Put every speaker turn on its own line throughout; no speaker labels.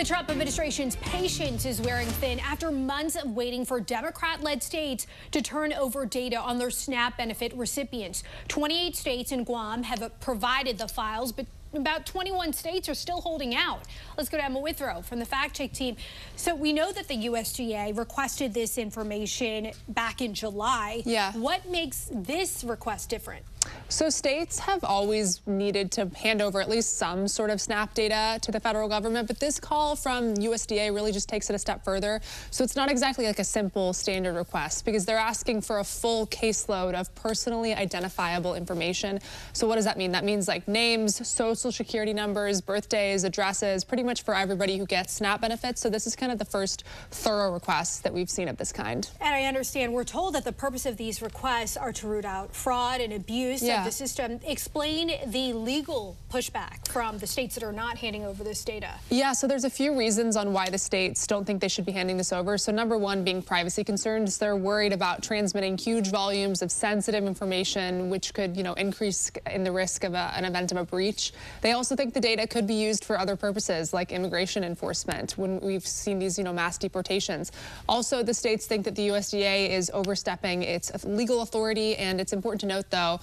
The Trump administration's patience is wearing thin after months of waiting for Democrat-led states to turn over data on their SNAP benefit recipients. 28 states and Guam have provided the files, but about 21 states are still holding out. Let's go to Emma Withrow from the Fact Check team. So we know that the USDA requested this information back in July.
Yeah.
What makes this request different?
So states have always needed to hand over at least some sort of SNAP data to the federal government, but this call from USDA really just takes it a step further. So it's not exactly like a simple standard request because they're asking for a full caseload of personally identifiable information. So what does that mean? That means like names, social security numbers, birthdays, addresses, pretty much for everybody who gets SNAP benefits. So this is kind of the first thorough request that we've seen of this kind.
And I understand we're told that the purpose of these requests are to root out fraud and abuse of the system. Explain the legal pushback from the states that are not handing over this data.
Yeah, so there's a few reasons on why the states don't think they should be handing this over. So number one being privacy concerns. They're worried about transmitting huge volumes of sensitive information, which could, increase in the risk of an event of a breach. They also think the data could be used for other purposes like immigration enforcement when we've seen these, mass deportations. Also, the states think that the USDA is overstepping its legal authority, and it's important to note, though,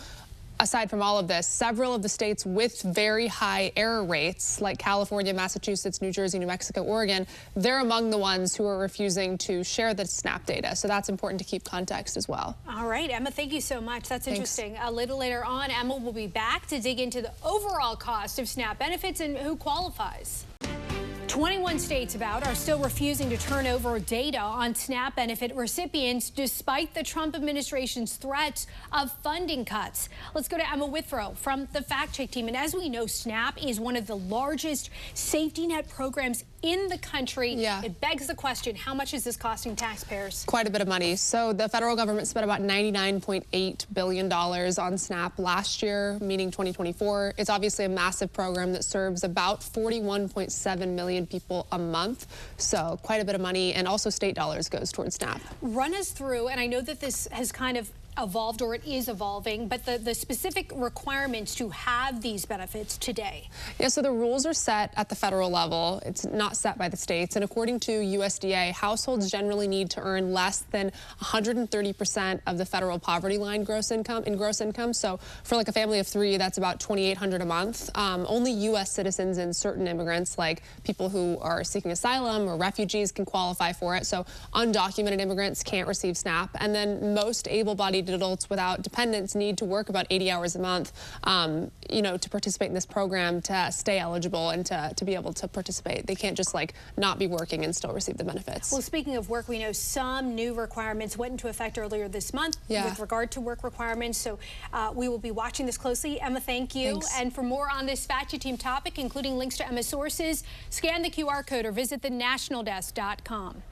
aside from all of this, several of the states with very high error rates, like California, Massachusetts, New Jersey, New Mexico, Oregon, they're among the ones who are refusing to share the SNAP data. So that's important to keep context as well.
All right, Emma, thank you so much. That's
Thanks.
interesting. A little later on, Emma will be back to dig into the overall cost of SNAP benefits and who qualifies. 21 states are still refusing to turn over data on SNAP benefit recipients despite the Trump administration's threats of funding cuts. Let's go to Emma Withrow from the Fact Check team. And as we know, SNAP is one of the largest safety net programs in the country.
Yeah.
It begs the question, how much is this costing taxpayers?
Quite a bit of money. So the federal government spent about $99.8 billion on SNAP last year, meaning 2024. It's obviously a massive program that serves about 41.7 million people a month. So quite a bit of money, and also state dollars goes towards SNAP.
Run us through, and I know that this has kind of evolved, or it is evolving, but the specific requirements to have these benefits today.
Yeah, so the rules are set at the federal level. It's not set by the states. And according to USDA, households generally need to earn less than 130% of the federal poverty line gross income. So for like a family of three, that's about $2,800 a month. Only U.S. citizens and certain immigrants, like people who are seeking asylum or refugees, can qualify for it. So undocumented immigrants can't receive SNAP. And then most able-bodied adults without dependents need to work about 80 hours a month, to participate in this program, to stay eligible and to be able to participate. They can't just not be working and still receive the benefits.
Well, speaking of work, we know some new requirements went into effect earlier this month with regard to work requirements. So we will be watching this closely. Emma, thank you.
Thanks.
And for more on this Fact Check team topic, including links to Emma's sources, scan the QR code or visit thenationaldesk.com.